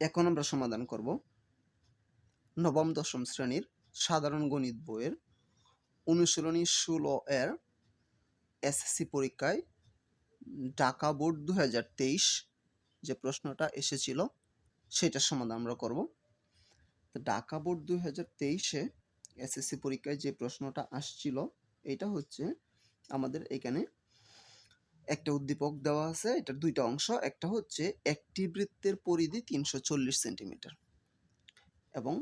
এখন আমরা সমাধান করব নবম দশম শ্রেণীর সাধারণ গণিত বইয়ের অনুশীলনী 16 এর এসএসসি পরীক্ষায় ঢাকা বোর্ড 2023 যে প্রশ্নটা এসেছিল সেটার সমাধান আমরা করব। তো ঢাকা বোর্ড 2023-এ এসএসসি পরীক্ষায় যে প্রশ্নটা আসছিল এটা হচ্ছে আমাদের এখানে একটা উদ্দীপক দেওয়া আছে, এটার দুইটা অংশ। একটা হচ্ছে একটি বৃত্তের পরিধি 340 সেন্টিমিটার এবং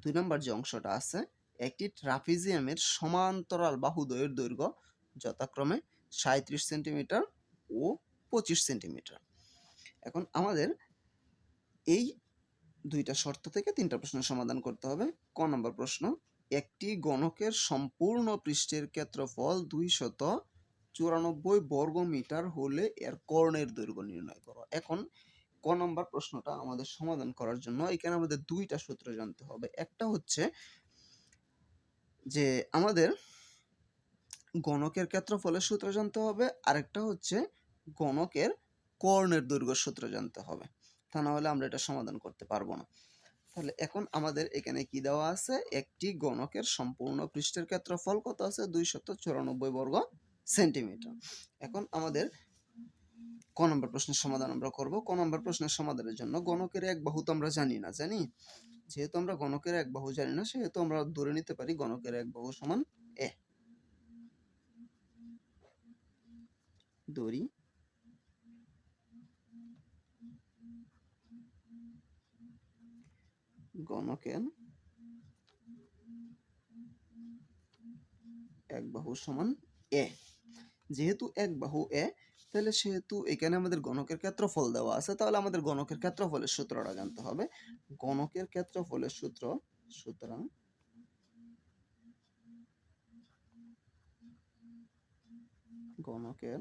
2 নম্বর যে অংশটা আছে একটি ট্রাপিজিয়ামের সমান্তরাল বাহুদ্বয়ের দৈর্ঘ্য যথাক্রমে 37 সেন্টিমিটার ও 25 সেন্টিমিটার। এখন আমাদের এই দুইটা শর্ত থেকে তিনটা প্রশ্নের সমাধান করতে হবে। ক নম্বর প্রশ্ন, একটি গণকের সম্পূর্ণ পৃষ্ঠের ক্ষেত্রফল 294 বর্গ মিটার হলে এর কর্ণের দৈর্ঘ্য নির্ণয় করো। এখন ক নম্বর প্রশ্নটা আমাদের সমাধান করার জন্য এখানে আমাদের দুইটা সূত্র জানতে হবে। একটা হচ্ছে যে আমাদের গণকের ক্ষেত্রফলের সূত্র জানতে হবে, আরেকটা হচ্ছে গণকের কর্ণের দৈর্ঘ্য সূত্র জানতে হবে, তা না হলে আমরা এটা সমাধান করতে পারবো না। তাহলে এখন আমাদের এখানে কি দেওয়া আছে, একটি গণকের সম্পূর্ণ পৃষ্ঠের ক্ষেত্রফল কত আছে 294 বর্গ সেন্টিমিটার। এখন আমাদের ক নম্বর প্রশ্নের সমাধান আমরা করব। ক নম্বর প্রশ্নের সমাধানের জন্য গণকের এক বাহু তো আমরা জানি না, যেহেতু আমরা গণকের এক বাহু জানি না সেহেতু আমরা ধরে নিতে পারি গণকের এক বাহু সমান এ। ধরি গণকের এক বাহু সমান এ। যেহেতু এক বাহু এ, তাহলে সেহেতু এখানে আমাদের গণকের ক্ষেত্রফল দেওয়া আছে, তাহলে আমাদের গণকের ক্ষেত্রফলের সূত্রটা জানতে হবে। গণকের ক্ষেত্রফলের সূত্র, সুতরাং গণকের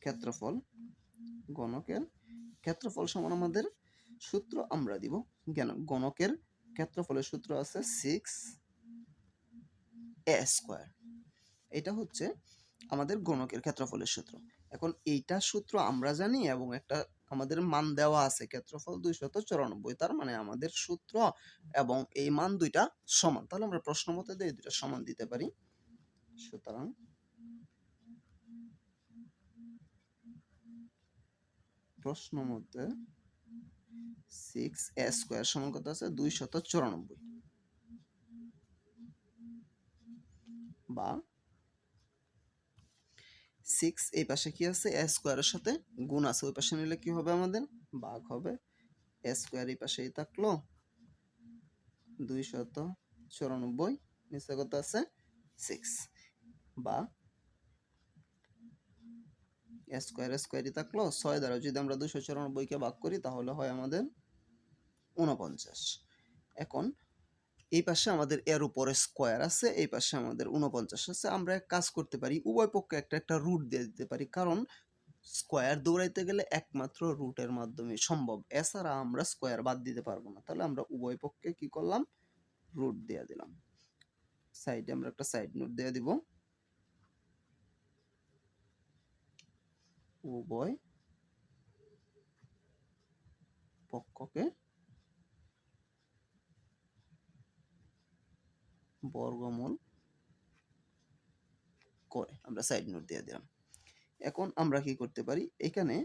ক্ষেত্রফল, গণকের ক্ষেত্রফল সমান আমাদের সূত্র আমরা দিব গণকের ক্ষেত্রফলের সূত্র আছে 6a²। এটা হচ্ছে আমাদের গণকের ক্ষেত্রফলের সূত্র। এখন এইটা সূত্র আমরা জানি এবং একটা আমাদের মান দেওয়া আছে ক্ষেত্রফল 294, তার মানে আমাদের সূত্র এবং এই মান দুইটা সমান। তাহলে আমরা প্রশ্ন মতে এই দুইটা সমান দিতে পারি। সুতরাং প্রশ্ন মতে 6a² সমান কত আছে 294, বা 6 এই পাশে কি আছে a² এর সাথে গুণ আছে, ওই পাশে নিলে কি হবে আমাদের ভাগ হবে। a² এই পাশেই থাকলো 294, নিচে কত আছে 6, বা স্কোয়ারই থাকলো 6 দ্বারা যদি আমরা 294 কে ভাগ করি তাহলে হয় আমাদের 49। এখন এই পাশে আমাদের এর উপরে স্কোয়ার আছে, এই পাশে আমাদের 49 আছে। আমরা এক কাজ করতে পারি, উভয় পক্ষে একটা একটা রুট দিয়ে দিতে পারি, কারণ স্কোয়ার দৌড়াইতে গেলে একমাত্র রুটের মাধ্যমে সম্ভব, এছাড়া আমরা স্কোয়ার বাদ দিতে পারবো না। তাহলে আমরা উভয় পক্ষে কি করলাম, রুট দিয়ে দিলাম। সাইডে আমরা একটা সাইড নোট দিয়ে দিব, উভয় পক্ষকে বর্গমূল করে আমরা সাইড নোট দিয়ে দিলাম। এখন আমরা কি করতে পারি, এখানে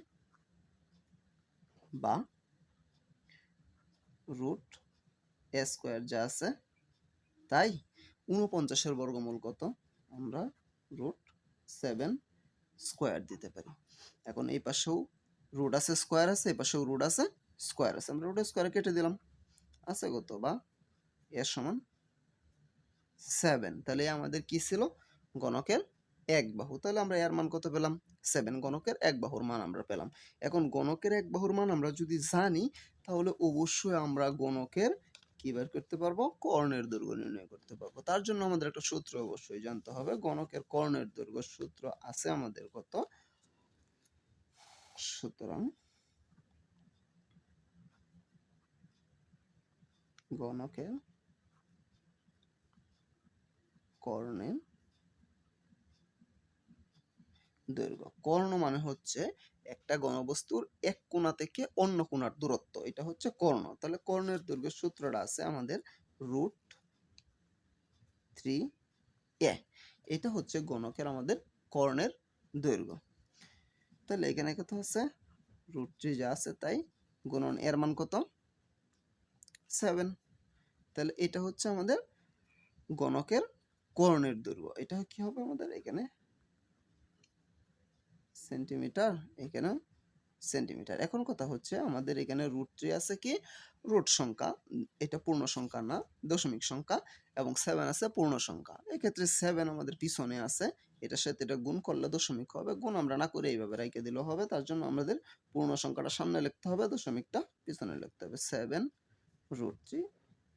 বা রুট a² যা আছে তাই 49-এর বর্গমূল কত, আমরা রুট 7² দিতে পারি। এখন এই পাশেও রুট আছে স্কোয়ার আছে, এই পাশেও রুট আছে স্কোয়ার আছে, আমরা রুট স্কোয়ার কেটে দিলাম, আছে কত, বা এর সমান 7। তাহলে আমাদের কি ছিল, গণকের এক বাহু। তাহলে আমরা এর মান কত পেলাম 7, গণকের এক বাহুর মান আমরা পেলাম। এখন গণকের এক বাহুর মান আমরা যদি জানি তাহলে অবশ্যই আমরা গণকের কি বের করতে পারবো, কর্ণের দৈর্ঘ্য নির্ণয় করতে পারবো। তার জন্য আমাদের একটা সূত্র অবশ্যই জানতে হবে। গণকের কর্ণের দৈর্ঘ্য সূত্র আছে আমাদের কত, সুতরাং গণকের কর্ণের দৈর্ঘ্য। কর্ণ মানে হচ্ছে একটা ঘনবস্তুর এক কোণা থেকে অন্য কোণার দূরত্ব, এটা হচ্ছে কর্ণ। তাহলে কর্ণের দৈর্ঘ্যের সূত্রটা আছে আমাদের √3a। এটা হচ্ছে ঘনকের আমাদের কর্ণের দৈর্ঘ্য। তাহলে এখানে কত আছে, √3 যা আছে তাই গুণন এর মান কত, 7। তাহলে এটা হচ্ছে আমাদের ঘনকের কর্ণের দৈর্ঘ্য। এটা কি হবে আমাদের এখানে সেন্টিমিটার, এখানে সেন্টিমিটার। এখন কথা হচ্ছে আমাদের এখানে √3 আছে কি রুট সংখ্যা, এটা পূর্ণ সংখ্যা না, দশমিক সংখ্যা, এবং 7 আছে পূর্ণ সংখ্যা। এক্ষেত্রে 7 আমাদের পিছনে আছে, এটার সাথে এটা গুণ করলে দশমিক হবে। গুণ আমরা না করে এইভাবে রেখে দিলেও হবে। তার জন্য আমাদের পূর্ণ সংখ্যাটা সামনে লিখতে হবে, দশমিকটা পিছনে লিখতে হবে। 7√3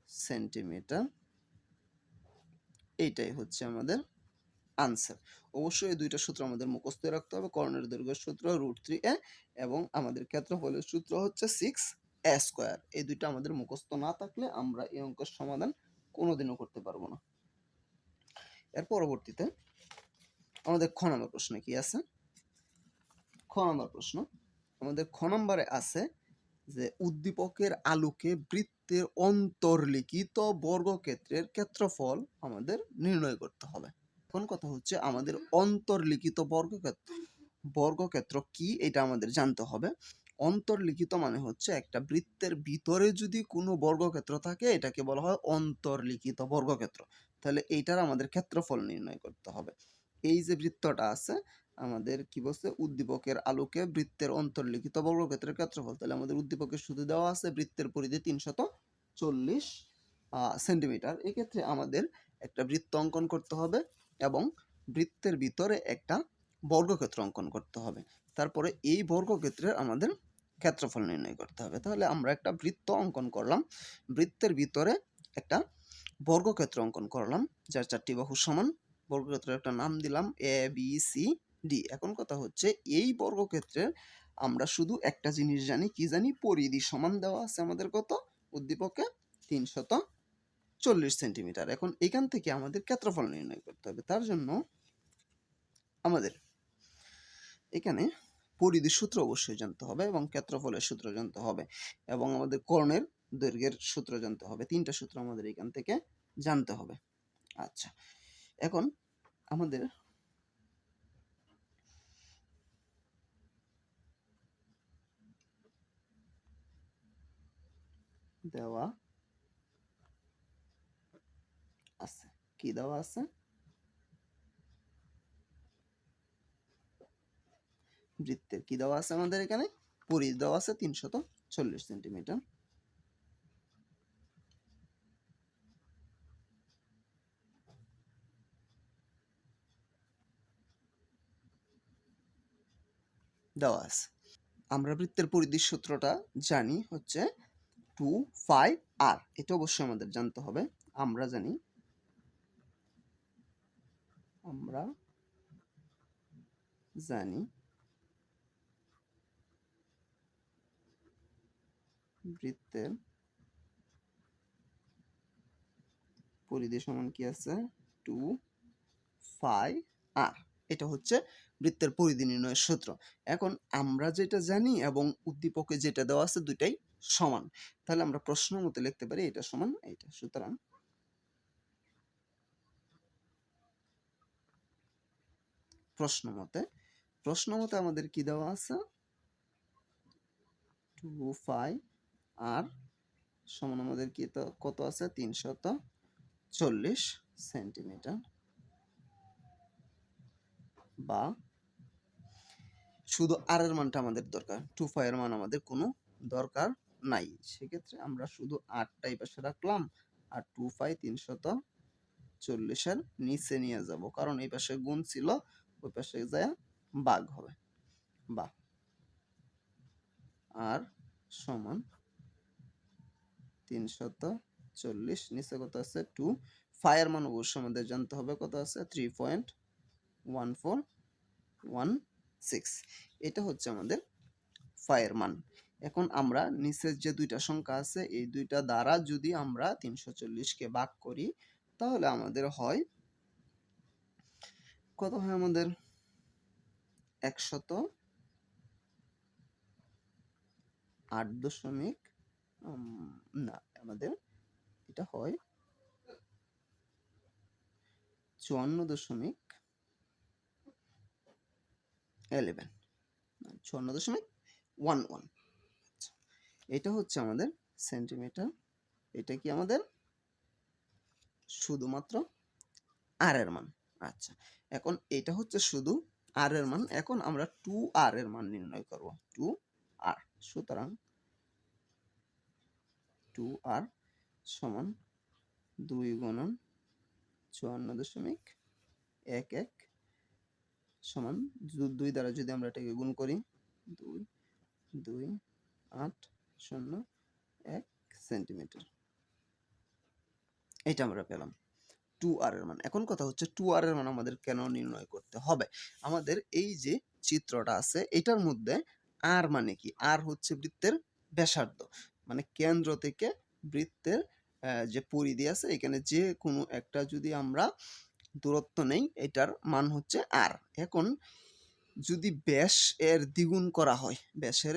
সেন্টিমিটার, এইটাই হচ্ছে আমাদের আনসার। অবশ্যই এই দুইটা সূত্র আমাদের মুখস্থ রাখতে হবে। কর্ণের দৈর্ঘ্যের সূত্র √3a এবং আমাদের ক্ষেত্রফলের সূত্র হচ্ছে 6a²। এই দুইটা আমাদের মুখস্থ না থাকলে আমরা এই অঙ্কের সমাধান কোনোদিনও করতে পারবো না। এর পরবর্তীতে আমাদের খ নম্বর প্রশ্নে কি আছে, খ নম্বর প্রশ্ন আমাদের খ নম্বরে আছে যে উদ্দীপকের আলোকে বৃত্তের অন্তর্লিখিত বর্গক্ষেত্রের ক্ষেত্রফল আমাদের নির্ণয় করতে হবে। এখন কথা হচ্ছে আমাদের অন্তর্লিখিত বর্গক্ষেত্র কি এটা আমাদের জানতে হবে। অন্তর্লিখিত মানে হচ্ছে একটা বৃত্তের ভিতরে যদি কোনো বর্গক্ষেত্র থাকে এটাকে বলা হয় অন্তর্লিখিত বর্গক্ষেত্র। তাহলে এইটার আমাদের ক্ষেত্রফল নির্ণয় করতে হবে। এই যে বৃত্তটা আছে আমাদের কি বলছে, উদ্দীপকের আলোকে বৃত্তের অন্তর্লিখিত বর্গক্ষেত্রের ক্ষেত্রফল। তাহলে আমাদের উদ্দীপকের শুধু দেওয়া আছে বৃত্তের পরিধি 340 সেন্টিমিটার। এক্ষেত্রে আমাদের একটা বৃত্ত অঙ্কন করতে হবে এবং বৃত্তের ভিতরে একটা বর্গক্ষেত্র অঙ্কন করতে হবে। তারপরে এই বর্গক্ষেত্রের আমাদের ক্ষেত্রফল নির্ণয় করতে হবে। তাহলে আমরা একটা বৃত্ত অঙ্কন করলাম, বৃত্তের ভিতরে একটা বর্গক্ষেত্র অঙ্কন করলাম যার 4টি বাহু সমান। বর্গক্ষেত্রের একটা নাম দিলাম ABCD। এখন কথা হচ্ছে এই বর্গক্ষেত্রের আমরা শুধু একটা জিনিস জানি, কি জানি, পরিধি সমান দেওয়া আছে আমাদের কত, উদ্দীপকে 340 সেন্টিমিটার। এখন এখান থেকে আমাদের ক্ষেত্রফল নির্ণয় করতে হবে। তার জন্য আমাদের এখানে পরিধির সূত্র অবশ্যই জানতে হবে এবং ক্ষেত্রফলের সূত্র জানতে হবে এবং আমাদের কর্ণের দৈর্ঘ্যের সূত্র জানতে হবে। 3টা সূত্র আমাদের এখান থেকে জানতে হবে। আচ্ছা, এখন আমাদের দেওয়া আছে, কি দেওয়া আছে, বৃত্তের কি দেওয়া আছে আমাদের এখানে, পরিধি দেওয়া আছে 340 সেন্টিমিটার। দেওয়া আছে। আমরা বৃত্তের পরিধির সূত্রটা জানি হচ্ছে 2πr। এটা অবশ্যই আমাদের জানতে হবে। আমরা জানি বৃত্তের পরিধি সমান কি আছে, 2πr। এটা হচ্ছে বৃত্তের পরিধি নির্ণয়ের সূত্র। এখন আমরা যেটা জানি এবং উদ্দীপকে যেটা দেওয়া আছে দুইটাই সমান, তাহলে আমরা প্রশ্ন মতে লিখতে পারি এটা সমান এইটা। সুতরাং প্রশ্ন মতে আমাদের কি দেওয়া আছে, 2πr সমান আমাদের কি কত আছে, 340 সেন্টিমিটার। বা শুধু আর এর মানটা আমাদের দরকার, 2π এর মান আমাদের কোনো দরকার নাই। সেক্ষেত্রে আমরা শুধু আরটা এই পাশে রাখলাম আর 2π 340 এর নিচে নিয়ে যাব, কারণ এই পাশে গুণ ছিল, ওই পাশে যায় ভাগ হবে। বা আর সমান 340, নিচে কত আছে 2, এর মান অবশ্যই আমাদের জানতে হবে কত আছে, 3.1416। এটা হচ্ছে আমাদের এর মান। এখন আমরা নিচের যে দুইটা সংখ্যা আছে এই দুইটা দ্বারা যদি আমরা 340 কে ভাগ করি তাহলে আমাদের হয় কত, হয় আমাদের 108 না, আমাদের এটা হয় 54.11, 54.11। এটা হচ্ছে আমাদের সেন্টিমিটার। এটা কি আমাদের শুধুমাত্র আর এর মান। আচ্ছা, এখন এটা হচ্ছে শুধু আর এর মান। এখন আমরা 2r এর মান নির্ণয় করব। 2r, সুতরাং 2r সমান 2 গুণন 54.11 সমান 2 দ্বারা যদি আমরা এটাকে গুণ করি, 2 2 8 0 1 সেন্টিমিটার। এটা আমরা পেলাম 2r এর মান। এখন কথা হচ্ছে 2r এর মান আমাদের কেন নির্ণয় করতে হবে? আমাদের এই যে চিত্রটা আছে এটার মধ্যে r মানে কি? r হচ্ছে বৃত্তের ব্যাসার্ধ। মানে কেন্দ্র থেকে বৃত্তের যে পরিধি আছে এখানে যে কোনো একটা যদি আমরা দূরত্ব নেই, এটার মান হচ্ছে r। এখন যদি ব্যাস এর দ্বিগুণ করা হয়, ব্যাসের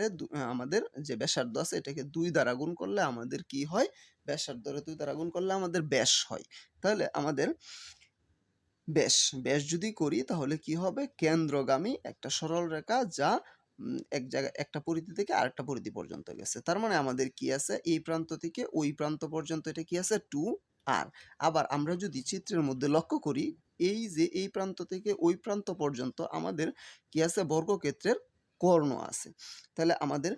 আমাদের যে ব্যাসার্ধ আছে এটাকে 2 দ্বারা গুণ করলে আমাদের কি হয়? ব্যাসার্ধের 2 দ্বারা গুণ করলে আমাদের ব্যাস হয়। তাহলে আমাদের ব্যাস যদি করি তাহলে কি হবে? কেন্দ্রগামী একটা সরল রেখা যা এক জায়গায় একটা পরিধি থেকে আরেকটা পরিধি পর্যন্ত গেছে। তার মানে আমাদের কি আছে? এই প্রান্ত থেকে ওই প্রান্ত পর্যন্ত এটা কি আছে? 2r। আবার আমরা যদি চিত্রের মধ্যে লক্ষ্য করি, এই যে এই প্রান্ত থেকে ওই প্রান্ত পর্যন্ত আমাদের কি আছে? বর্গক্ষেত্রের কর্ণ আছে। তাহলে আমাদের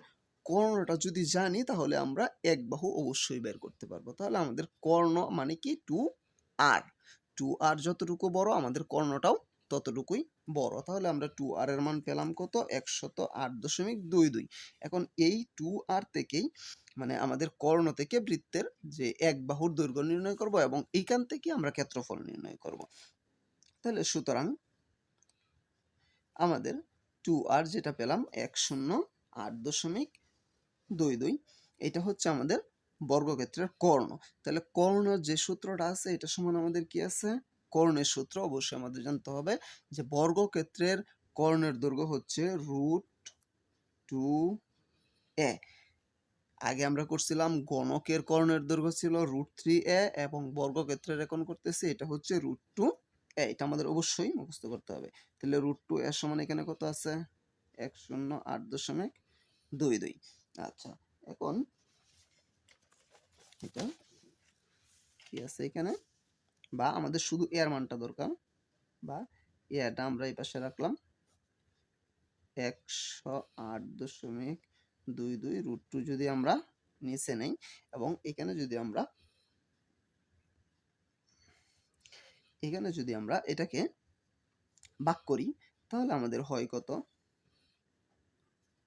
কর্ণটা যদি জানি তাহলে আমরা এক বাহু অবশ্যই বের করতে পারবো। তাহলে আমাদের কর্ণ মানে কি? 2r। 2r যতটুকু বড় আমাদের কর্ণটাও ততটুকুই বড়। তাহলে আমরা 2r এর মান পেলাম কত? 108.22। এখন এই 2r থেকেই মানে আমাদের কর্ণ থেকে বৃত্তের যে এক বাহুর দৈর্ঘ্য নির্ণয় করব এবং এইখান থেকে আমরা ক্ষেত্রফল নির্ণয় করব। তাহলে সুতরাং আমাদের 2r যেটা পেলাম 108.22, এটা হচ্ছে আমাদের বর্গক্ষেত্রের কর্ণ। তাহলে কর্ণের যে সূত্রটা আছে এটা সমান আমাদের কি আছে? কর্ণের সূত্র অবশ্যই আমাদের জানতে হবে যে বর্গক্ষেত্রের কর্ণের দৈর্ঘ্য হচ্ছে √2a। আগে আমরা করছিলাম গণকের কর্ণের দৈর্ঘ্য ছিল √3a এবং বর্গক্ষেত্রের এখন করতেছি এটা হচ্ছে √2a। এটা আমাদের অবশ্যই মুখস্থ করতে হবে। তাহলে √2a সমান এখানে কত আছে? 108.22। আচ্ছা, এখন এটা কি আছে এখানে? বা আমাদের শুধু এর মানটা দরকার, বা এটা আমরা এই পাশে রাখলাম 108.22 √2 যদি আমরা নিচে নেই এবং এখানে যদি আমরা এটাকে ভাগ করি তাহলে আমাদের হয় কত?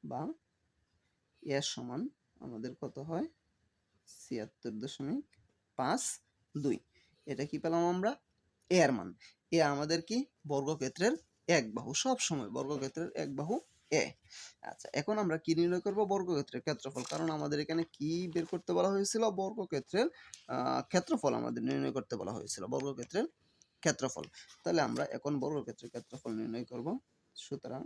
বা এর সমান আমাদের কত হয়? 76.52। এটা কি পেলাম আমরা? এর মান। এ আমাদের কি? বর্গক্ষেত্রের এক বাহু। সব সময় বর্গক্ষেত্রের এক বাহু এ। আচ্ছা, এখন আমরা কি নির্ণয় করব? বর্গক্ষেত্রের ক্ষেত্রফল। কারণ আমাদের এখানে কি বের করতে বলা হয়েছিল? বর্গক্ষেত্রের ক্ষেত্রফল আমাদের নির্ণয় করতে বলা হয়েছিল। বর্গক্ষেত্রের ক্ষেত্রফল। তাহলে আমরা এখন বর্গক্ষেত্রের ক্ষেত্রফল নির্ণয় করব। সুতরাং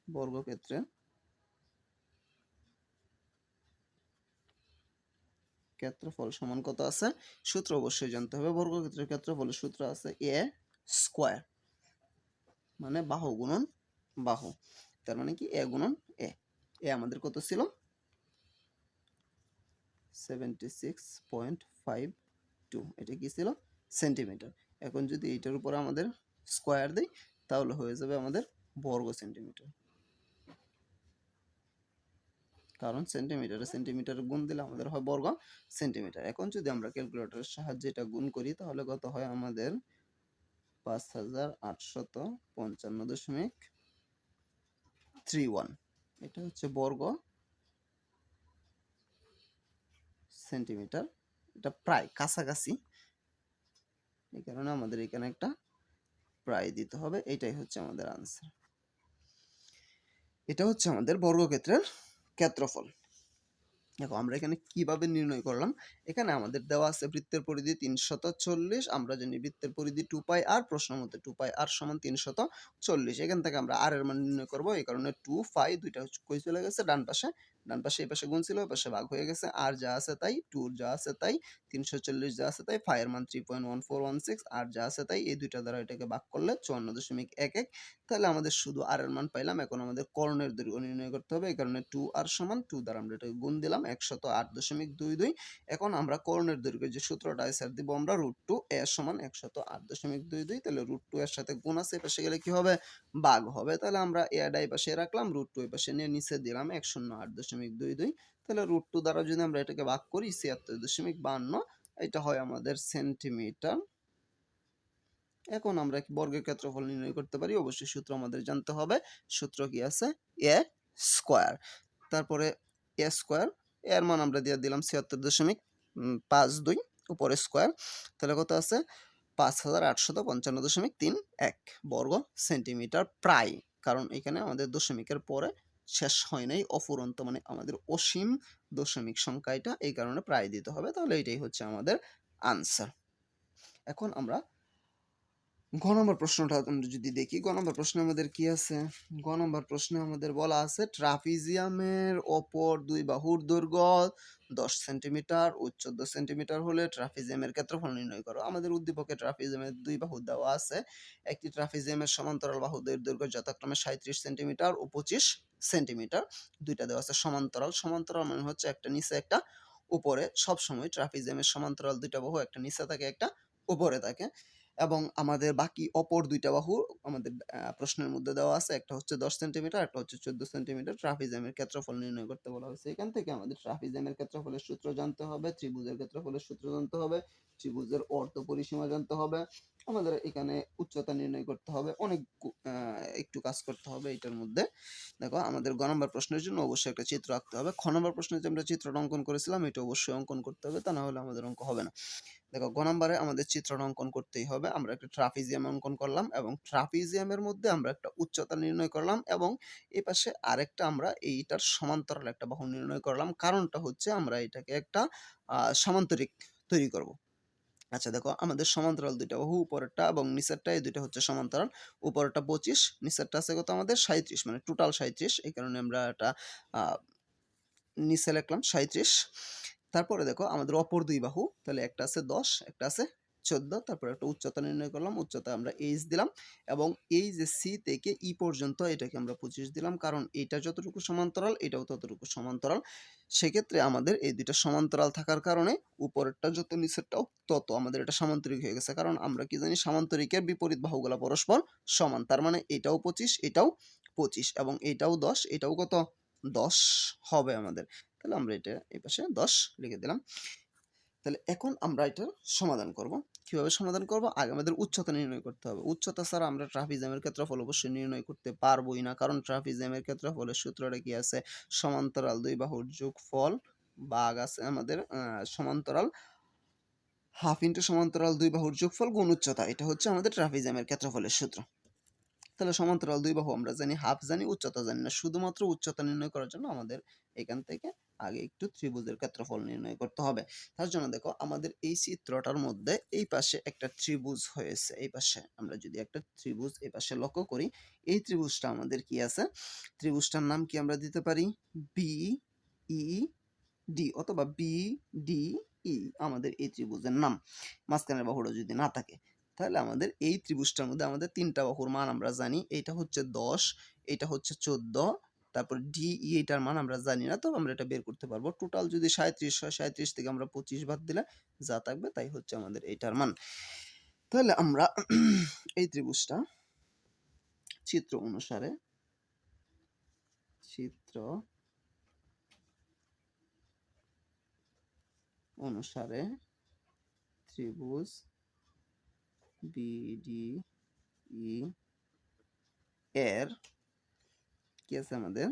বর্গক্ষেত্রের ক্ষেত্রফল সমান কত আছে? সূত্র অবশ্যই জানতে হবে। বর্গক্ষেত্রের ক্ষেত্রফলের সূত্র আছে a স্কয়ার, মানে বাহু গুণন বাহু। তার মানে কি? a গুণন a। a আমাদের কত ছিল? 76.52। এটা কি ছিল? সেন্টিমিটার। এখন যদি এটার উপর আমাদের স্কয়ার দেই তাহলে হয়ে যাবে আমাদের বর্গ সেন্টিমিটার। কারণ সেন্টিমিটারে গুণ দিলে আমাদের হয় বর্গ সেন্টিমিটার। এখন যদি আমরা ক্যালকুলেটরের সাহায্যে এটা গুণ করি তাহলে কত হয় আমাদের? 5855.31। এটা হচ্ছে বর্গ সেন্টিমিটার। এটা প্রায় কাছাকাছি, এই কারণে আমাদের এখানে একটা প্রায় দিতে হবে। এটাই হচ্ছে আমাদের আনসার। এটা হচ্ছে আমাদের বর্গক্ষেত্রের ক্ষেত্রফল। দেখো আমরা এখানে কিভাবে নির্ণয় করলাম, এখানে আমাদের দেওয়া আছে বৃত্তের পরিধি 340, আমরা জানি বৃত্তের পরিধি 2 পাই আর, প্রশ্ন মতে 2 পাই আর সমান 340। এখান থেকে আমরা আর এর মান নির্ণয় করব, এই কারণে 2 দুইটা কই চলে গেছে ডান পাশে, এই পাশে গুণ ছিল ওই পাশে ভাগ হয়ে গেছে, আর যা আছে তাই, 2 যা আছে তাই, 340 যা আছে তাই, ফাই এর মান 3.1416, আর যা আছে তাই, এই দুইটা দ্বারা এটাকে ভাগ করলে 54.11। তাহলে আমাদের শুধু আর এর মান পাইলাম। এখন আমাদের কর্ণের দৈর্ঘ্য নির্ণয় করতে হবে, এই কারণে 2 আর সমান 2 দ্বারা আমরা এটাকে গুণ দিলাম 108.22। এখন আমরা কর্ণের দৈর্ঘ্যের যে সূত্রটা স্যার দিব আমরা √2 a সমান 108.22, তাহলে √2 এর সাথে গুণ আছে, পাশে গেলে কি হবে, ভাগ হবে। তাহলে আমরা এ ডাই পাশে রাখলাম, √2 এই পাশে নিয়ে নিচে দিলাম 108.22। তাহলে √2 দ্বারা যদি আমরা এটাকে ভাগ করি 76.52, এটা হয় আমাদের সেন্টিমিটার। এখন আমরা কি বর্গের ক্ষেত্রফল নির্ণয় করতে পারি, অবশ্যই সূত্র আমাদের জানতে হবে। সূত্র কি আছে, এ স্কয়ার, তারপরে এ স্কয়ার, এর মান আমরা দিয়ে দিলাম 76.52 উপরে স্কয়ার, তাহলে কত আছে 5855.31 বর্গ সেন্টিমিটার প্রায়, কারণ এখানে আমাদের দশমিকের পরে শেষ হয় নাই, অফুরন্ত মানে আমাদের অসীম দশমিক সংখ্যা এটা, এই কারণে প্রায় দিতে হবে। তাহলে এটাই হচ্ছে আমাদের আনসার। এখন আমরা গ নম্বর প্রশ্নটা আমরা যদি দেখি, গ নম্বর প্রশ্নে আমাদের কি আছে, গ নম্বর প্রশ্নে আমাদের বলা আছে ট্রাপিজিয়ামের অপর দুই বাহুর দৈর্ঘ্য 10 সেন্টিমিটার ও 14 সেন্টিমিটার হলে ট্রাপিজিয়ামের ক্ষেত্রফল নির্ণয় করো। আমাদের উদ্দীপকে ট্রাপিজিয়ামের দুই বাহু দেওয়া আছে, একটি ট্রাপিজিয়ামের সমান্তরাল বাহুদের দৈর্ঘ্য যথাক্রমে 37 সেন্টিমিটার ও 25 সেন্টিমিটার, দুইটা দেওয়া আছে সমান্তরাল। সমান্তরাল মানে হচ্ছে একটা নিচে একটা উপরে, সবসময় ট্রাপিজিয়ামের সমান্তরাল দুইটা বাহু একটা নিচে থাকে একটা উপরে থাকে। এবং আমাদের বাকি অপর দুইটা বাহু আমাদের প্রশ্নের মধ্যে দেওয়া আছে, একটা হচ্ছে 10 সেন্টিমিটার, একটা হচ্ছে 14 সেন্টিমিটার। ট্রাপিজিয়ামের ক্ষেত্রফল নির্ণয় করতে বলা হয়েছে। এখান থেকে আমাদের ট্রাপিজিয়ামের ক্ষেত্রফলের সূত্র জানতে হবে, ত্রিভুজের ক্ষেত্রফলের সূত্র জানতে হবে, ত্রিভুজের অর্ধ পরিসীমা জানতে হবে, আমাদের এখানে উচ্চতা নির্ণয় করতে হবে, অনেক একটু কাজ করতে হবে এটার মধ্যে। দেখো আমাদের গ নম্বর প্রশ্নের জন্য অবশ্যই একটা চিত্র আঁকতে হবে। খ নম্বর প্রশ্নে যে আমরা চিত্রটা অঙ্কন করেছিলাম এটা অবশ্যই অঙ্কন করতে হবে, তা না হলে আমাদের অঙ্ক হবে না। দেখো গ নম্বরে আমাদের চিত্রটা অঙ্কন করতেই হবে। আমরা একটা ট্রাপিজিয়াম অঙ্কন করলাম এবং ট্রাপিজিয়ামের মধ্যে আমরা একটা উচ্চতা নির্ণয় করলাম এবং এই পাশে আরেকটা আমরা এইটার সমান্তরাল একটা বাহু নির্ণয় করলাম। কারণটা হচ্ছে আমরা এটাকে একটা সামান্তরিক তৈরি করব। আচ্ছা দেখো আমাদের সমান্তরাল দুইটা বাহু, উপরেরটা এবং নিচেরটা, এই দুইটা হচ্ছে সমান্তরাল। উপরেরটা 25, নিচেরটা আছে কত আমাদের 37, মানে টোটাল 37। এই কারণে আমরা এটা নিচে লিখলাম 37। তারপরে দেখো আমাদের অপর দুই বাহু, তাহলে একটা আছে 10, একটা আছে 14। তারপরে একটা উচ্চতা নির্ণয় করলাম, উচ্চতা আমরা এইচ দিলাম এবং এই যে সি থেকে ই পর্যন্ত এটাকে আমরা 25 দিলাম, কারণ এটা যতটুকু সমান্তরাল এটাও ততটুকু সমান্তরাল। সেক্ষেত্রে আমাদের এই দুইটা সমান্তরাল থাকার কারণে উপরেরটা যত নিচেরটাও তত আমাদের এটা সামান্তরিক হয়ে গেছে, কারণ আমরা কি জানি সামান্তরিকের বিপরীত বাহুগুলা পরস্পর সমান, তার মানে এটাও 25 এটাও 25 এবং এটাও 10 এটাও কত 10 হবে আমাদের। তাহলে আমরা এটা এই পাশে 10 লিখে দিলাম। তাহলে এখন আমরা এটার সমাধান করব। কিভাবে সমাধান করব, আগে আমাদের উচ্চতা নির্ণয় করতে হবে। উচ্চতা ছাড়া আমরা ট্রাপিজিয়ামের ক্ষেত্রফল অবশ্যই নির্ণয় করতে পারবোই না, কারণ ট্রাপিজিয়ামের ক্ষেত্রফলের সূত্রটা কি আছে, সমান্তরাল দুই বাহুর যোগফল ভাগ আছে আমাদের সমান্তরাল হাফ ইন্টু সমান্তরাল দুই বাহুর যোগফল গুণ উচ্চতা, এটা হচ্ছে আমাদের ট্রাপিজিয়ামের ক্ষেত্রফলের সূত্র। তাহলে সমান্তরাল দুই বাহু আমরা জানি, হাফ জানি, উচ্চতা জানি না। শুধুমাত্র উচ্চতা নির্ণয় করার জন্য আমাদের এখান থেকে আগে একটু ত্রিভুজের ক্ষেত্রফল নির্ণয় করতে হবে। তার জন্য দেখো আমাদের এই চিত্রটার মধ্যে এই পাশে একটা ত্রিভুজ হয়েছে, এই পাশে আমরা যদি একটা ত্রিভুজ এই পাশে লক্ষ্য করি, এই ত্রিভুজটা আমাদের কি আছে, ত্রিভুজটার নাম কি আমরা দিতে পারি, বি ই ডি অথবা বি ডি ই, আমাদের এই ত্রিভুজের নাম। মাঝখানের বাহুটা যদি না থাকে, তাহলে আমাদের এই ত্রিভুজটার মধ্যে আমাদের তিনটা বাহুর মান আমরা জানি, এইটা হচ্ছে 10, এটা হচ্ছে 14, তারপর ডি ই এটার মান আমরা জানি না, তো আমরা এটা বের করতে পারবো। টোটাল যদি 37 হয়, 37 থেকে আমরা 25 বাদ দিলে যা থাকবে তাই হচ্ছে আমাদের এইটার মান। তাহলে আমরা এই ত্রিভুজটা চিত্র অনুসারে ত্রিভুজ বিডিই এর কি আছে আমাদের,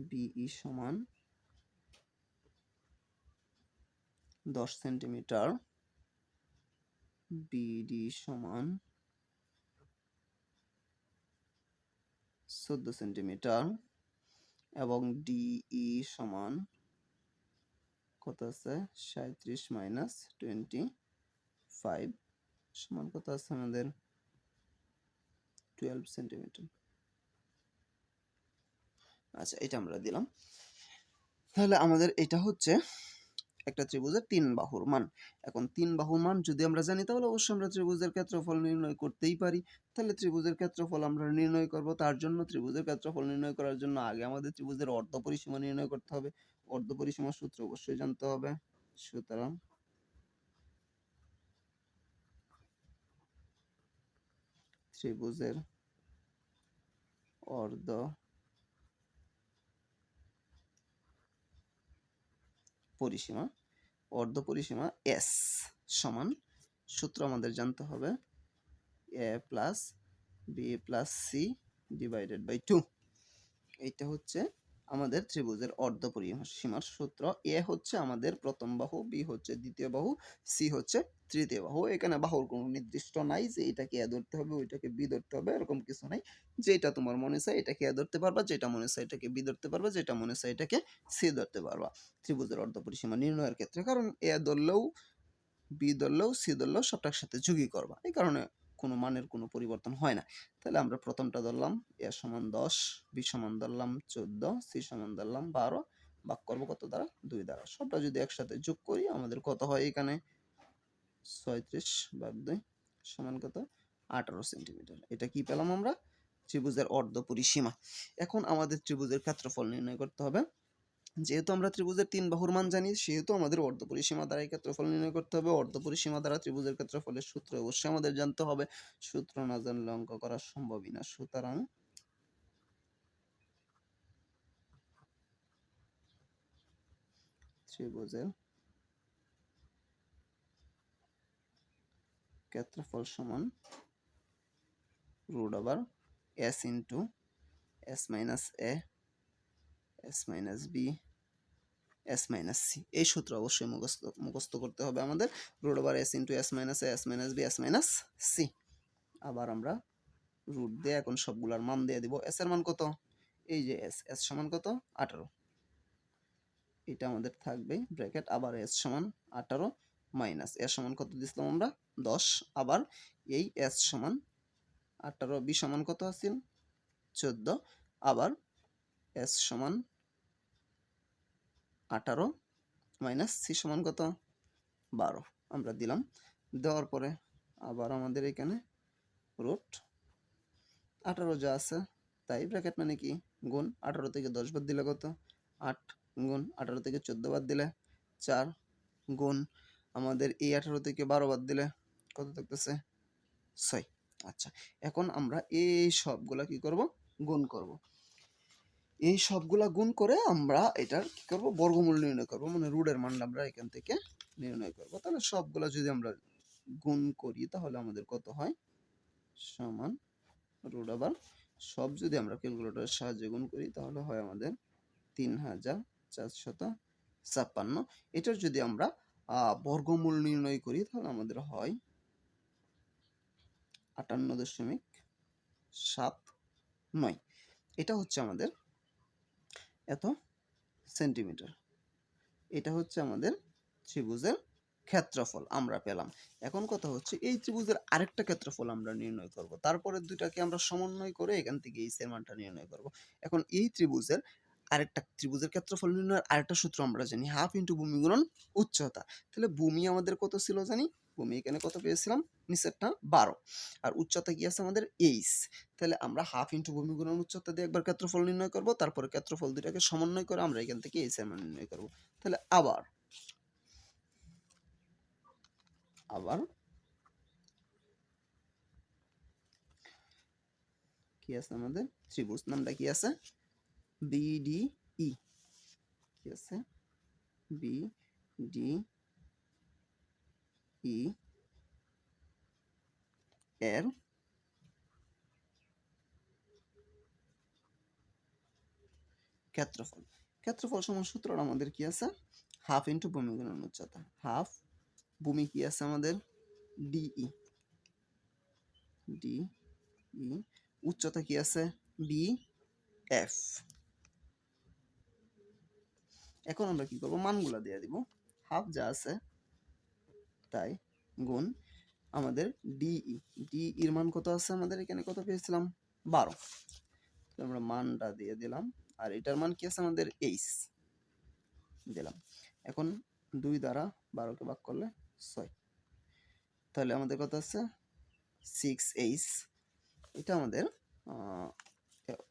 বিই সমান 10 সেন্টিমিটার, বিডি সমান 14 সেন্টিমিটার এবং ডিই সমান কত আছে 37 মাইনাস 25 সমান কত আছে আমাদের 12 সেন্টিমিটার। আচ্ছা, এটা আমরা দিলাম। তাহলে আমাদের এটা হচ্ছে একটা ত্রিভুজের 3 বাহুর মান। এখন 3 বাহুর মান যদি আমরা জানি তাহলে অবশ্যই আমরা ত্রিভুজের ক্ষেত্রফল নির্ণয় করতেই পারি। তাহলে ত্রিভুজের ক্ষেত্রফল আমরা নির্ণয় করব। তার জন্য ত্রিভুজের ক্ষেত্রফল নির্ণয় করার জন্য আগে আমাদের ত্রিভুজের অর্ধপরিসীমা নির্ণয় করতে হবে। অর্ধপরিসীমার সূত্র অবশ্যই জানতে হবে। সুতরাং ত্রিভুজের অর্ধ পরিসীমা অর্ধপরিসীমা এস সমান সূত্র আমাদের জানতে হবে a plus B plus c divided by 2। এইটা হচ্ছে আমাদের ত্রিভুজের অর্ধপরিসীমার সূত্র। এ হচ্ছে আমাদের প্রথম বাহু, বি হচ্ছে দ্বিতীয় বাহু, সি হচ্ছে তৃতীয় বাহু। এখানে বাহুর কোনো নির্দিষ্ট নাই যে এটাকে এ ধরতে হবে ওইটাকে বি ধরতে হবে, এরকম কিছু নাই। যেটা তোমার মনে চায় এটাকে এ ধরতে পারবা, যেটা মনে চায় এটাকে বি ধরতে পারবা, যেটা মনে চায় এটাকে সি ধরতে পারবা ত্রিভুজের অর্ধপরিসীমা নির্ণয়ের ক্ষেত্রে। কারণ এ ধরলেও বি ধরলেও সি ধরলেও সবটার সাথে যোগই করবা, এই কারণে কোনো মানের কোনো পরিবর্তন হয় না। তাহলে আমরা প্রথমটা ধরলাম এ সমান 10, বি সমান ধরলাম 14, সি সমান ধরলাম 12, ভাগ করবো কত দ্বারা 2 দ্বারা। সবটা যদি একসাথে যোগ করি আমাদের কত হয় এখানে 36 ভাগ 2 সমান কত 18 সেন্টিমিটার। এটা কি পেলাম আমরা ত্রিভুজের অর্ধপরিসীমা। এখন আমাদের ত্রিভুজের ক্ষেত্রফল নির্ণয় করতে হবে। যেহেতু আমরা ত্রিভুজের 3 বাহুর মান জানি সেহেতু আমাদের অর্ধপরিসীমা দ্বারা ক্ষেত্রফল নির্ণয় করতে হবে। অর্ধপরিসীমা দ্বারা ত্রিভুজের ক্ষেত্রফলের সূত্র অবশ্যই আমাদের জানতে হবে। সূত্র না জানলে অঙ্ক করা সম্ভবই না। সুতরাং ত্রিভুজের ক্ষেত্রফল সমান root over s into s minus a s minus b s minus c. এই সূত্র অবশ্যই মুখস্থ করতে হবে আমাদের। Root over s into s minus a s minus b s minus c. আবার আমরা রুট দিয়ে এখন সবগুলার মান দিয়ে দিব। এস এর মান কত, এই যে এস, এস সমান কত 18, এটা আমাদের থাকবে ব্র্যাকেট। আবার এস সমান 18 মাইনাস এস সমান কত দিছিলাম আমরা 10, আবার এই এস সমান 18, বি সমান কত আছিল 14, আবার এস সমান 18 মাইনাস সি সমান কত 12 আমরা দিলাম। দেওয়ার পরে আবার আমাদের এখানে রুট 18 যা আছে তাই ব্র্যাকেট মানে কি গুণ 18 থেকে 10 বাদ দিলে কত 8, গুণ 18 থেকে 14 বাদ দিলে 4, গুণ আমাদের এই 18 থেকে 12 বাদ দিলে কত থাকতেছে 6। আচ্ছা, এখন আমরা এই সবগুলা কি করব গুণ করব। এই সবগুলা গুণ করে আমরা এটার কি করব বর্গমূল নির্ণয় করব, মানে রুটের মান আমরা এখান থেকে নির্ণয় করব। তাহলে সবগুলা যদি আমরা গুণ করি তাহলে আমাদের কত হয় সমান রুট ওভার সব যদি আমরা ক্যালকুলেটরের সাহায্যে গুণ করি তাহলে হয় আমাদের 3456। এটার যদি আমরা বর্গমূল নির্ণয় করি তাহলে আমাদের হয় 58.79। এটা হচ্ছে আমাদের এত সেন্টিমিটার। এটা হচ্ছে আমাদের ত্রিভুজের ক্ষেত্রফল আমরা পেলাম। এখন কথা হচ্ছে এই ত্রিভুজের আরেকটা ক্ষেত্রফল আমরা নির্ণয় করব। তারপরে দুইটাকে আমরা সমন্বয় করে এখান থেকে এই এর মানটা নির্ণয় করব। এখন এই ত্রিভুজের ত্রিভুজের ক্ষেত্রফল নির্ণয়ের আরেকটা সূত্র আমরা জানি, হাফ ইন্টু ভূমি গুণন উচ্চতা। তাহলে ভূমি আমাদের কত ছিল জানি, ভূমি এখানে কত পেয়েছিলাম নিচেরটা 12, আর উচ্চতা কি আছে আমাদের 8। তাহলে আমরা হাফ ইন্টু ভূমি গুণন উচ্চতা দিয়ে একবার ক্ষেত্রফল নির্ণয় করব, তারপরে ক্ষেত্রফল দুটাকে সমন্বয় করে আমরা এখান থেকে এই এর মান নির্ণয় করব। তাহলে আবার কি আছে আমাদের ত্রিভুজ নামটা কি আছে বিডিই, কি আছে বিডিই এর ক্ষেত্রফল। ক্ষেত্রফল সমান সূত্রটা আমাদের কি আছে হাফ ইন্টু ভূমি গুণন উচ্চতা। হাফ ভূমি কি আছে আমাদের ডিই, উচ্চতা কি আছে বি এফ। এখন আমরা কি করব, মানগুলা দিয়ে দিব, হাফ যা আছে তাই গুণ আমাদের ডিই, ডিইর মান কত আছে আমাদের এখানে, কত পেয়েছিলাম 12, তো আমরা মানটা দিয়ে দিলাম। আর এটার মান কি আছে আমাদের এইচ দিলাম। এখন 2 দ্বারা 12কে ভাগ করলে 6, তাহলে আমাদের কত আছে 6h। এটা আমাদের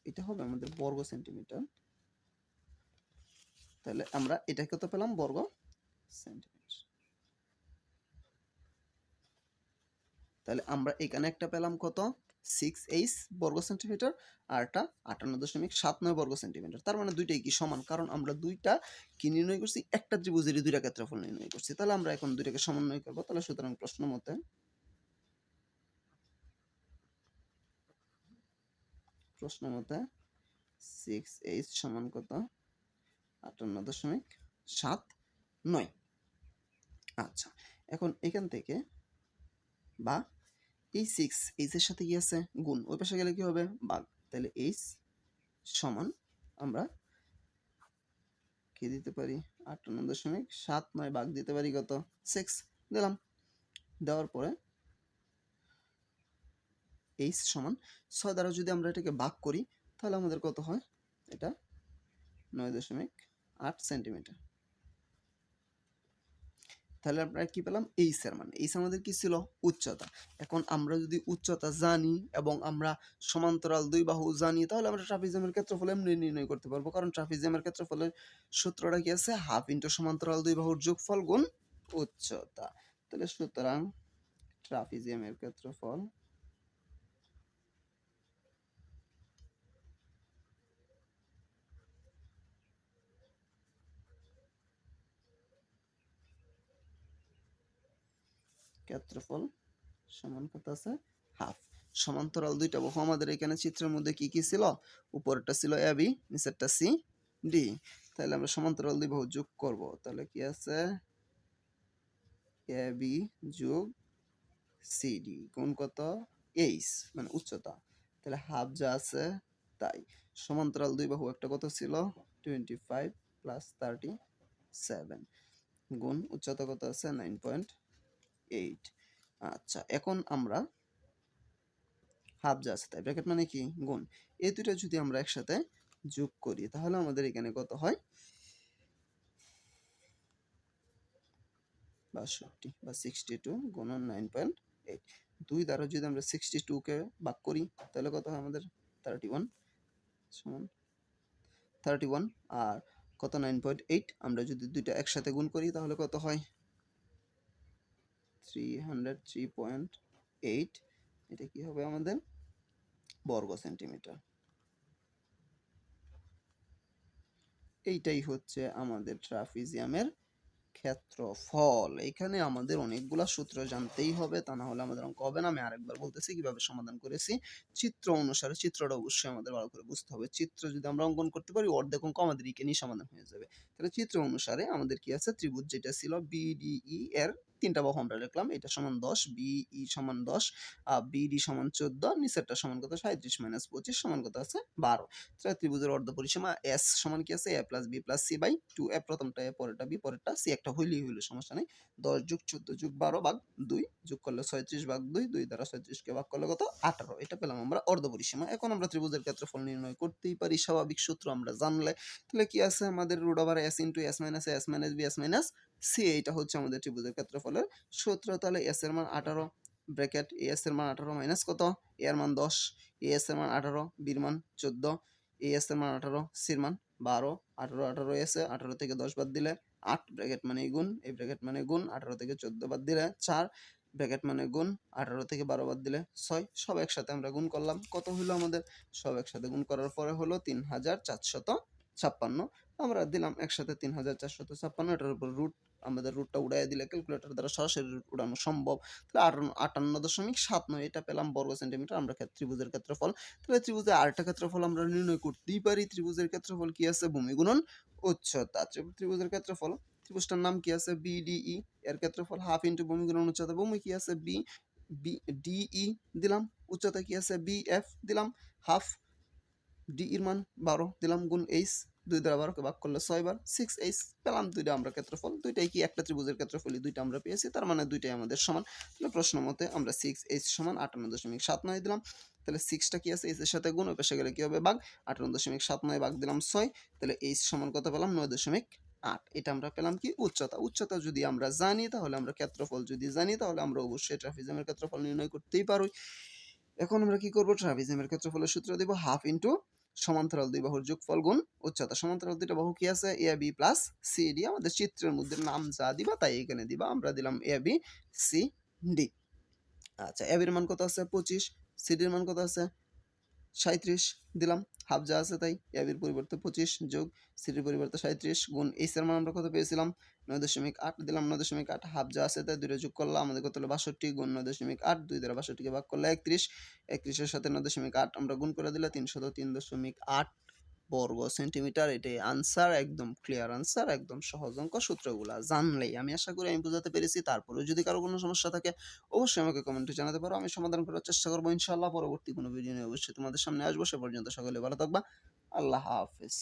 এটা হবে আমাদের বর্গ সেন্টিমিটার। তাহলে আমরা এটা কত পেলাম, বর্গ সেন্টিমিটার। তাহলে আমরা এখানে একটা পেলাম কত 6h বর্গ সেন্টিমিটার, আর একটা 58.79 বর্গ সেন্টিমিটার। তার মানে দুইটাই কি সমান, কারণ আমরা দুইটা কি নির্ণয় করছি, একটা ত্রিভুজেরই দুইটা ক্ষেত্রফল নির্ণয় করছি। তাহলে আমরা এখন দুইটাকে সমন্বয় করব। তাহলে সুতরাং প্রশ্ন মতে প্রশ্ন মতে 6h সমান কত 58.79। আচ্ছা, এখন এখান থেকে বা এই 6 এইচ এর সাথে কি আছে গুণ, ওই পাশে গেলে কি হবে ভাগ। তাহলে এইচ সমান আমরা কি দিতে পারি 58.79 ভাগ দিতে পারি কত 6 দিলাম। দেওয়ার পরে এইচ সমান 6 দ্বারা যদি আমরা এটাকে ভাগ করি তাহলে আমাদের কত হয়, এটা 9.8 সেন্টিমিটার। তাহলে আমরা কি পেলাম, এইচ এর মান। এইচ আমাদের কি ছিল উচ্চতা। এখন আমরা যদি উচ্চতা জানি এবং আমরা সমান্তরাল দুই বাহু জানি, তাহলে আমরা ট্রাপিজিয়ামের ক্ষেত্রফল এমনি নির্ণয় করতে পারবো, কারণ ট্রাপিজিয়ামের ক্ষেত্রফলের সূত্রটা কি আছে, হাফ ইন্টু সমান্তরাল দুই বাহুর যোগফল গুণ উচ্চতা। তাহলে সুতরাং ট্রাপিজিয়ামের ক্ষেত্রফল সমান কত আছে হাফ। সমান্তরাল দুইটা বাহু আমাদের এখানে চিত্রের মধ্যে কি কি ছিল, উপরেরটা ছিল এ বি, নিচেরটা সি ডি। তাহলে আমরা সমান্তরাল দুই বাহু যোগ করব। তাহলে কি আছে এ বি যোগ সি ডি গুণ কত এইচ মানে উচ্চতা। তাহলে হাফ যা আছে তাই, সমান্তরাল দুই বাহু একটা কত ছিল 25 প্লাস 37 গুণ উচ্চতা কত আছে 9.8। আচ্ছা, এখন আমরা হাফ যা আছে তাই ব্র্যাকেট মানে কি গুণ, এই দুটো যদি আমরা একসাথে যোগ করি তাহলে আমাদের এখানে কত হয় 62 বা 62 গুণন 9.8। 2 দ্বারা যদি আমরা 62 কে ভাগ করি তাহলে কত হয় আমাদের 31 সমান 31, আর কত 9.8 আমরা যদি দুইটা একসাথে গুণ করি তাহলে কত হয় 303.8। এটা কি হবে আমাদের বর্গ সেন্টিমিটার। এইটাই হচ্ছে আমাদের ট্রাপিজিয়ামের ক্ষেত্রফল। এখানে আমাদের অনেকগুলা সূত্র জানতেই হবে, তা না হলে আমাদের অঙ্ক হবে না। আমি আরেকবার বলতেছি কিভাবে সমাধান করেছি। চিত্র অনুসারে, চিত্রটা অবশ্যই আমাদের ভালো করে বুঝতে হবে। চিত্র যদি আমরা অঙ্কন করতে পারি অর্ধেক অঙ্ক আমাদের এখানেই সমাধান হয়ে যাবে। তাহলে চিত্র অনুসারে আমাদের কি আছে, ত্রিভুজ যেটা ছিল বিডিই এর তিনটা বাহু আমরা লিখলাম, এটা সমান 10, বিই সমান 10, বিডি সমান 14, নিচেরটা সমান কত 37 মাইনাস 25 সমান কত আছে 12। তাহলে ত্রিভুজের অর্ধ পরিসীমা এস সমান কি আছে, A plus B plus C by 2a, প্রথমটা এ পরেরটা বি পরেরটা সি, একটা হইলেই হইলো সমস্যা নেই। 10 যোগ 14 যোগ 12 ভাগ 2 যোগ করলে 36 ভাগ 2, 2 দ্বারা 37 কে ভাগ করলে কত 18। এটা পেলাম আমরা অর্ধ পরিসীমা। এখন আমরা ত্রিভুজের ক্ষেত্রফল নির্ণয় করতেই পারি, স্বাভাবিক সূত্র আমরা জানলে। তাহলে কি আছে আমাদের root over s into s minus s minus b s minus c, এইটা হচ্ছে আমাদের ত্রিভুজের ক্ষেত্রফলের সূত্র। তাহলে এস এর মান 18 ব্র্যাকেট এস এর মান 18 মাইনাস কত এ এর মান 10, এস এর মান 18, বির মান 14, এস এর মান 18, সির মান 12, 18 18 এসে 18 থেকে 10 বাদ দিলে 8, ব্র্যাকেট মানে গুণ, এই ব্র্যাকেট মানে গুণ, 18 থেকে 14 বাদ দিলে 4, ব্র্যাকেট মানে গুণ, 18 থেকে 12 বাদ দিলে 6। সব একসাথে আমরা গুণ করলাম, কত হলো আমাদের, সব একসাথে গুণ করার পরে হলো 3456। আমরা দিলাম একসাথে 3456, এটার উপর রুট, আমাদের রুটটা উড়াইয়া দিলে ক্যালকুলেটর দ্বারা সরাসরি রুট উড়ানো সম্ভব। তাহলে 58.79 এটা পেলাম বর্গ সেন্টিমিটার আমরা ত্রিভুজের ক্ষেত্রফল। তাহলে ত্রিভুজের আরেকটা ক্ষেত্রফল আমরা নির্ণয় করতেই পারি। ত্রিভুজের ক্ষেত্রফল কি আছে, ভূমি গুণন উচ্চতা। ত্রিভুজের ক্ষেত্রফল, ত্রিভুজটার নাম কি আছে বিডিই, এর ক্ষেত্রফল হাফ ইন্টু ভূমি গুণন উচ্চতা। ভূমি কি আছে বি, ডিই দিলাম, উচ্চতা কি আছে বিএফ দিলাম, হাফ, ডি এর মান 12 দিলাম গুণ এইচ 2 দ্বারা 12 কে ভাগ করলে 6 বার 6h পেলাম দুইটা আমরা ক্ষেত্রফল। দুইটাই কি একটা ত্রিভুজের ক্ষেত্রফলই দুইটা আমরা পেয়েছি। তার মানে দুইটাই আমাদের সমান। তাহলে প্রশ্ন মতে আমরা 6h সমান 58.79 দিলাম। তাহলে 6 টা কি আছে h এর সাথে গুণ, ওই পাশে গেলে কি হবে ভাগ। 58.79 ভাগ দিলাম 6, তাহলে h সমান কত পেলাম 9.8। এটা আমরা পেলাম কি উচ্চতা। উচ্চতা যদি আমরা জানি তাহলে আমরা ক্ষেত্রফল যদি জানি তাহলে আমরা অবশ্যই ট্রাপিজিয়ামের ক্ষেত্রফল নির্ণয় করতেই পারি। এখন আমরা কি করব, ট্রাপিজিয়ামের ক্ষেত্রফলের সূত্র দেব হাফ ইনটু সমান্তরাল দুই বাহুর যোগফল গুণ উচ্চতা। সমান্তরাল দুইটা বাহু কি আছে A B plus C D, আমাদের চিত্রের মধ্যে নাম যা দিবা তাই এখানে দিবা। আমরা দিলাম এ বি সি ডি। আচ্ছা, এ বির মান কত আছে 25, সি ডির মান কত আছে 37 দিলাম, হাফ যা আছে তাই। এ বির পরিবর্তে 25 যোগ সিটির পরিবর্তে 37 গুণ এইচ এর মান আমরা কত পেয়েছিলাম 9.8 দিলাম, 9.8 হাফ যা আছে তাই দুইটা যোগ করলাম, আমাদের কত হলো 62 গুণ 9.8, 2 দ্বারা 62 কে ভাগ করলে 31, 31 এর সাথে 9.8 আমরা গুণ করে দিলে 303.8 বর্গ সেন্টিমিটার। এটাই আনসার, একদম ক্লিয়ার আনসার, একদম সহজ অঙ্ক। সূত্রগুলা জানলেই আমি আশা করি আমি বোঝাতে পেরেছি। তারপরেও যদি কারো কোনো সমস্যা থাকে অবশ্যই আমাকে কমেন্টে জানাতে পারো, আমি সমাধান করার চেষ্টা করবো ইনশাআল্লাহ। পরবর্তী কোনো ভিডিও নিয়ে অবশ্যই তোমাদের সামনে আসবো। সে পর্যন্ত সকলে ভালো থাকবা। আল্লাহ হাফেজ।